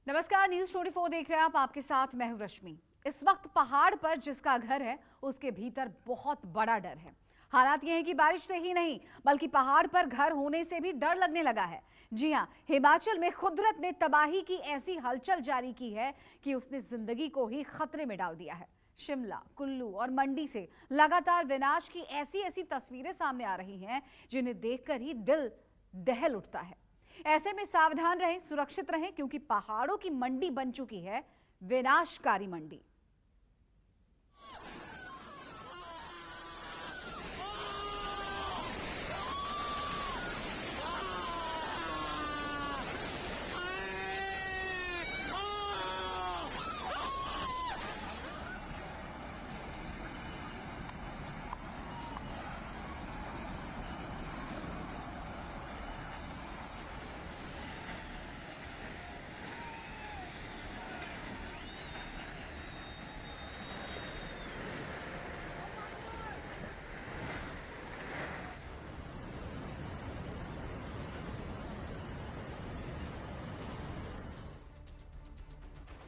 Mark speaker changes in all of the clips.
Speaker 1: नमस्कार, न्यूज 24 देख रहे हैं आप। आपके साथ मैं हूं रश्मि। इस वक्त पहाड़ पर जिसका घर है उसके भीतर बहुत बड़ा डर है। हालात ये हैं कि बारिश से ही नहीं बल्कि पहाड़ पर घर होने से भी डर लगने लगा है। जी हां, हिमाचल में कुदरत ने तबाही की ऐसी हलचल जारी की है कि उसने जिंदगी को ही खतरे में डाल दिया है। शिमला, कुल्लू और मंडी से लगातार विनाश की ऐसी ऐसी तस्वीरें सामने आ रही हैं जिन्हें देखकर ही दिल दहल उठता है। ऐसे में सावधान रहें, सुरक्षित रहें, क्योंकि पहाड़ों की मंडी बन चुकी है विनाशकारी मंडी।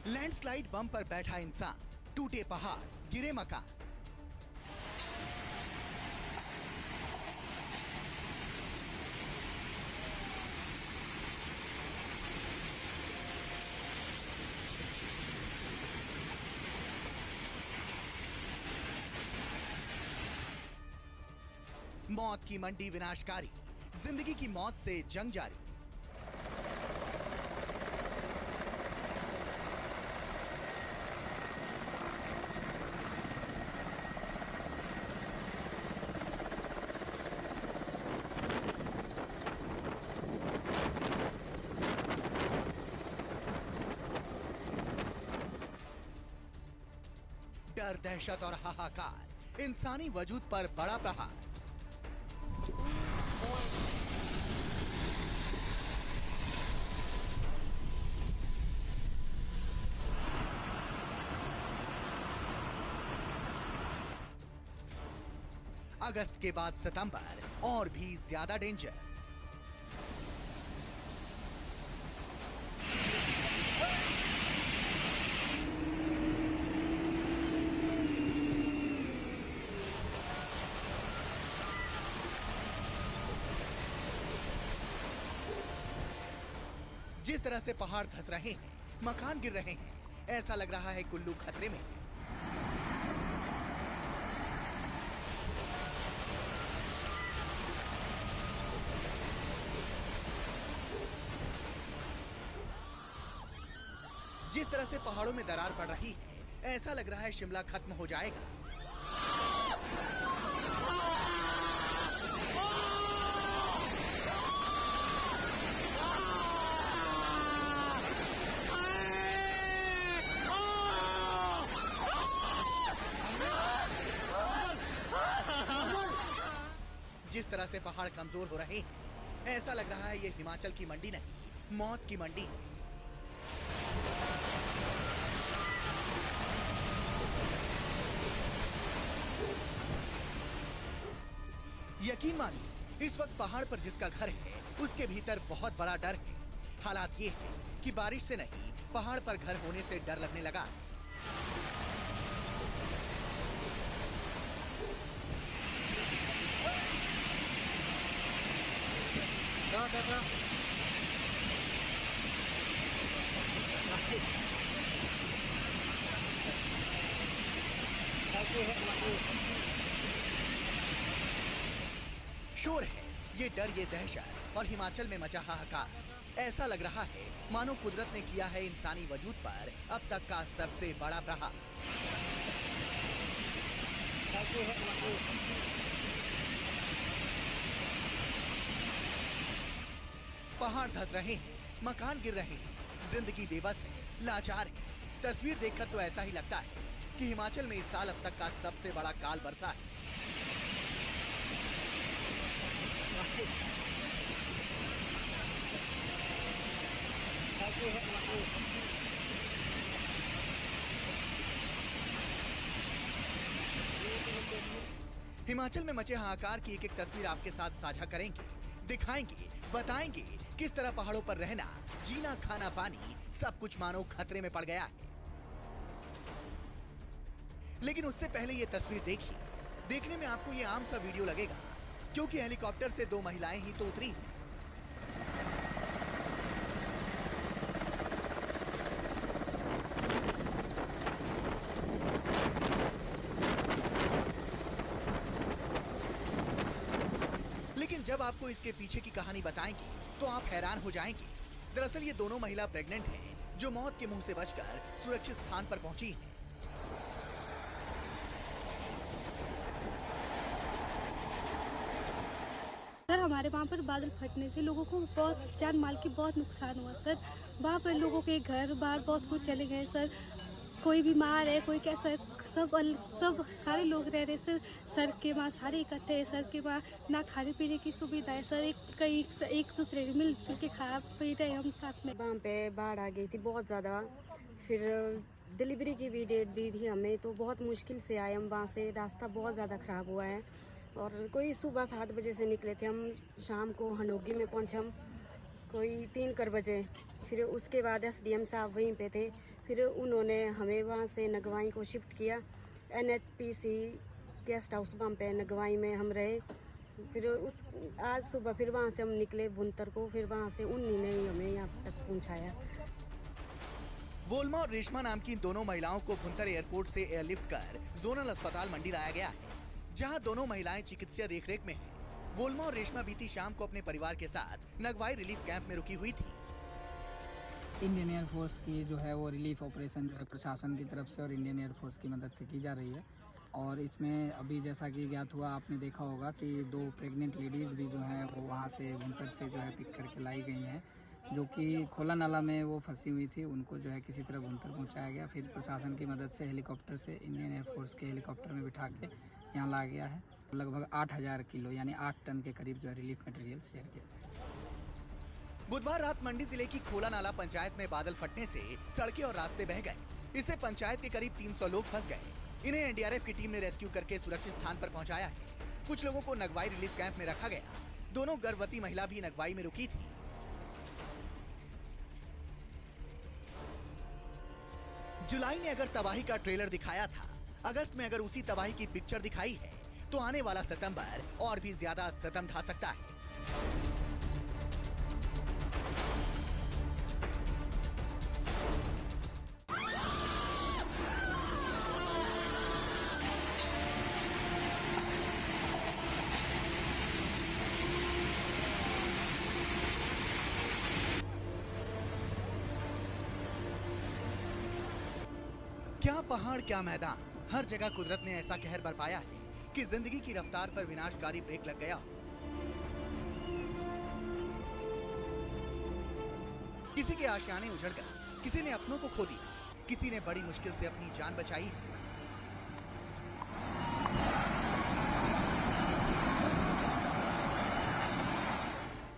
Speaker 2: लैंडस्लाइड बम पर बैठा इंसान, टूटे पहाड़, गिरे मकान। मौत की मंडी विनाशकारी, जिंदगी की मौत से जंग जारी। डर, दहशत और हाहाकार, इंसानी वजूद पर बड़ा प्रहार। अगस्त के बाद सितंबर और भी ज्यादा डेंजर। जिस तरह से पहाड़ धंस रहे हैं, मकान गिर रहे हैं, ऐसा लग रहा है कुल्लू खतरे में है। जिस तरह से पहाड़ों में दरार पड़ रही है, ऐसा लग रहा है शिमला खत्म हो जाएगा। जिस तरह से पहाड़ कमजोर हो रहे हैं, ऐसा लग रहा है ये हिमाचल की मंडी नहीं, मौत की मंडी है। यकीन मानिए, इस वक्त पहाड़ पर जिसका घर है उसके भीतर बहुत बड़ा डर है। हालात ये है कि बारिश से नहीं, पहाड़ पर घर होने से डर लगने लगा। शोर है, ये डर, ये दहशत और हिमाचल में मचा हाहाकार। ऐसा लग रहा है मानो कुदरत ने किया है इंसानी वजूद पर अब तक का सबसे बड़ा प्रहार। पहाड़ धंस रहे हैं, मकान गिर रहे हैं, जिंदगी बेबस है, लाचार है। तस्वीर देखकर तो ऐसा ही लगता है कि हिमाचल में इस साल अब तक का सबसे बड़ा काल बरसा है। हिमाचल में मचे हाहाकार की एक एक तस्वीर आपके साथ साझा करेंगे, दिखाएंगे, बताएंगे किस तरह पहाड़ों पर रहना, जीना, खाना, पानी सब कुछ मानो खतरे में पड़ गया है। लेकिन उससे पहले ये तस्वीर देखिए। देखने में आपको ये आम सा वीडियो लगेगा, क्योंकि हेलीकॉप्टर से 2 महिलाएं ही तो उतरी। लेकिन जब आपको इसके पीछे की कहानी बताएंगे तो आप हैरान हो जाएंगे। दरअसल ये दोनों महिला प्रेग्नेंट हैं, जो मौत के मुंह से बचकर सुरक्षित स्थान पर पहुंची हैं।
Speaker 3: सर हमारे वहाँ पर बादल फटने से लोगों को बहुत जान माल की बहुत नुकसान हुआ सर। वहाँ पर लोगों के घर बार बहुत कुछ चले गए सर। कोई बीमार है, कोई कैसा, सब सारे लोग रह रहे सर। सर के वहाँ सारे इकट्ठे हैं। सर के वहाँ ना खाने पीने की सुविधा है सर। एक दूसरे के मिलजुल के खा पी रहे हम साथ में।
Speaker 4: वहाँ पे बाढ़ आ गई थी बहुत ज़्यादा। फिर डिलीवरी की भी डेट दी थी हमें, तो बहुत मुश्किल से आए हम वहाँ से। रास्ता बहुत ज़्यादा ख़राब हुआ है और कोई सुबह 7 बजे से निकले थे हम, शाम को हनोगी में पहुँचे हम कोई 3 बजे। फिर उसके बाद SDM साहब वहीं पे थे। फिर उन्होंने हमें वहाँ से नगवाई को शिफ्ट किया। NHPC गेस्ट हाउस वहाँ पे नगवाई में हम रहे। फिर आज सुबह फिर वहाँ से हम निकले भुंतर को। फिर वहाँ से उन्हीं ने ही हमें यहाँ तक पहुँचाया।
Speaker 2: वोल्मा और रेशमा नाम की दोनों महिलाओं को भुंतर एयरपोर्ट से एयरलिफ्ट कर जोनल अस्पताल मंडी लाया गया है, जहां दोनों महिलाएं चिकित्सीय देखरेख में हैं। वोल्मा और रेशमा बीती शाम को अपने परिवार के साथ नगवाई रिलीफ कैंप में रुकी हुई थी।
Speaker 5: इंडियन एयरफोर्स की जो है वो रिलीफ ऑपरेशन जो है प्रशासन की तरफ से और इंडियन एयरफोर्स की मदद से की जा रही है। और इसमें अभी जैसा कि ज्ञात हुआ, आपने देखा होगा कि 2 प्रेग्नेंट लेडीज़ भी जो हैं वो वहाँ से भुंतर से जो है पिक करके लाई गई हैं, जो कि खोला नाला में वो फंसी हुई थी। उनको जो है किसी तरह भुंतर पहुँचाया गया। फिर प्रशासन की मदद से हेलीकॉप्टर से, इंडियन एयरफोर्स के हेलीकॉप्टर में बिठा के यहाँ लाया गया है। लगभग 8000 किलो यानी 8 टन के करीब जो है रिलीफ मटेरियल शेयर किया।
Speaker 2: बुधवार रात मंडी जिले की खोला नाला पंचायत में बादल फटने से सड़कें और रास्ते बह गए। इससे पंचायत के करीब 300 लोग फंस गए। इन्हें NDRF की टीम ने रेस्क्यू करके सुरक्षित स्थान पर पहुंचाया है। कुछ लोगों को नगवाई रिलीफ कैंप में रखा गया। दोनों गर्भवती महिला भी नगवाई में रुकी थी। जुलाई ने अगर तबाही का ट्रेलर दिखाया था, अगस्त में अगर उसी तबाही की पिक्चर दिखाई है, तो आने वाला सितंबर और भी ज्यादा सितम ढा सकता है। क्या पहाड़, क्या मैदान, हर जगह कुदरत ने ऐसा कहर बरपाया है कि जिंदगी की रफ्तार पर विनाशकारी ब्रेक लग गया। किसी के आशियाने उजड़ गए, किसी ने अपनों को खो दिया, किसी ने बड़ी मुश्किल से अपनी जान बचाई।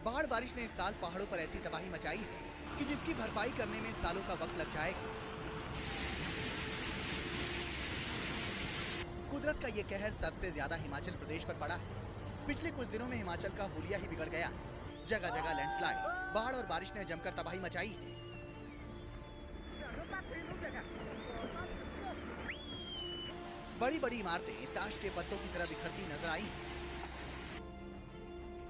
Speaker 2: बाढ़ बारिश ने इस साल पहाड़ों पर ऐसी तबाही मचाई है कि जिसकी भरपाई करने में सालों का वक्त लग जाएगा। कुदरत का ये कहर सबसे ज्यादा हिमाचल प्रदेश पर पड़ा है। पिछले कुछ दिनों में हिमाचल का हुलिया ही बिगड़ गया। जगह जगह लैंडस्लाइड, बाढ़ और बारिश ने जमकर तबाही मचाई है। बड़ी बड़ी इमारतें ताश के पत्तों की तरह बिखरती नजर आई।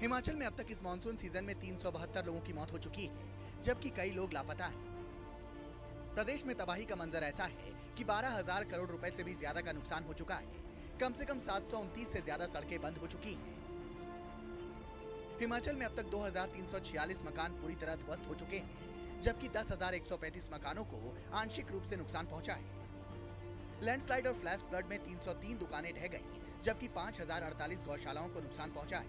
Speaker 2: हिमाचल में अब तक इस मानसून सीजन में 372 लोगों की मौत हो चुकी है, जबकि कई लोग लापता हैं। प्रदेश में तबाही का मंजर ऐसा है कि 12,000 करोड़ रुपए से भी ज्यादा का नुकसान हो चुका है। कम से कम 729 से ज्यादा सड़कें बंद हो चुकी हैं। हिमाचल में अब तक 2,346 मकान पूरी तरह ध्वस्त हो चुके हैं, जबकि 10,135 मकानों को आंशिक रूप से नुकसान पहुंचा है। लैंडस्लाइड और फ्लैश फ्लड में 303 दुकानें ढह गईं, जबकि 5,048 गौशालाओं को नुकसान पहुंचा है।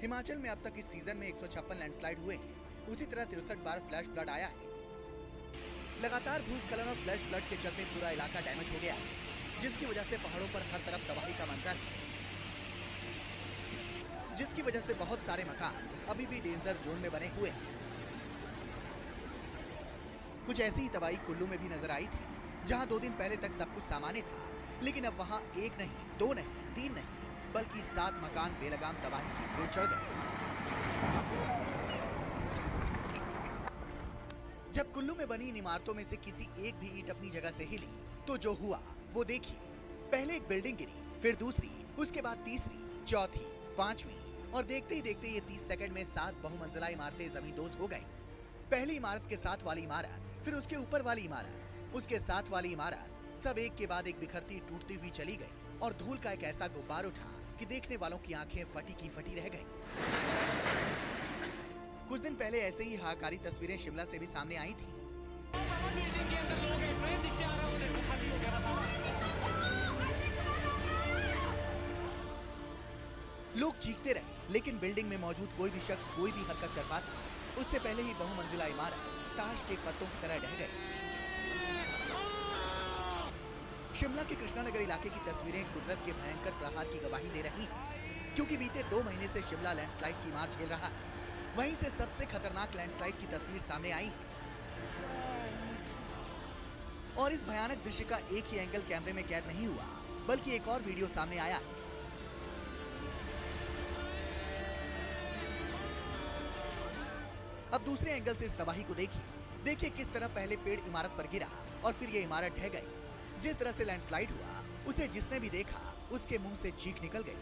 Speaker 2: हिमाचल में अब तक इस सीजन में 156 लैंडस्लाइड हुए हैं। उसी तरह 63 बार फ्लैश फ्लड आया है। लगातार भूस्खलन और फ्लैश फ्लड के चलते पूरा इलाका डैमेज हो गया, जिसकी वजह से पहाड़ों पर हर तरफ तबाही का मंजर है, जिसकी वजह से बहुत सारे मकान अभी भी डेंजर जोन में बने हुए हैं। कुछ ऐसी ही तबाही कुल्लू में भी नजर आई थी, जहां 2 दिन पहले तक सब कुछ सामान्य था, लेकिन अब वहां 1 नहीं, 2 नहीं, 3 नहीं, बल्कि 7 मकान बेलगाम तबाही की भेंट चढ़ गए। जब कुल्लू में बनी इन इमारतों में से किसी एक भी ईंट अपनी जगह से हिली तो जो हुआ वो देखिए। पहले एक बिल्डिंग गिरी, फिर दूसरी, उसके बाद तीसरी, चौथी, पांचवी और देखते ही देखते ये 30 सेकंड में 7 बहुमंजिला इमारतें जमींदोज हो गई। पहली इमारत के साथ वाली इमारत, फिर उसके ऊपर वाली इमारत, उसके साथ वाली इमारत, सब एक के बाद एक बिखरती टूटती हुई चली गई और धूल का एक ऐसा गुब्बार उठा कि देखने वालों की आंखें फटी की फटी रह गईं। कुछ दिन पहले ऐसे ही हाहाकारी तस्वीरें शिमला से भी सामने आई थी। लोग चीखते रहे, लेकिन बिल्डिंग में मौजूद कोई भी शख्स कोई भी हरकत कर पाता। उससे पहले ही बहुमंजिला इमारत ताश के पत्तों की तरह ढह गई। शिमला के कृष्णानगर इलाके की तस्वीरें कुदरत के भयंकर प्रहार की गवाही दे रही हैं, क्योंकि बीते 2 महीने से शिमला लैंडस्लाइड की मार झेल रहा है। वहीं से सबसे खतरनाक लैंडस्लाइड की तस्वीर सामने आई है और इस भयानक दृश्य का एक ही एंगल कैमरे में कैद नहीं हुआ, बल्कि एक और वीडियो सामने आया है। अब दूसरे एंगल से इस तबाही को देखिए किस तरह पहले पेड़ इमारत पर गिरा और फिर ये इमारत ढह गई। जिस तरह से लैंडस्लाइड हुआ, उसे जिसने भी देखा उसके मुंह से चीख निकल गई।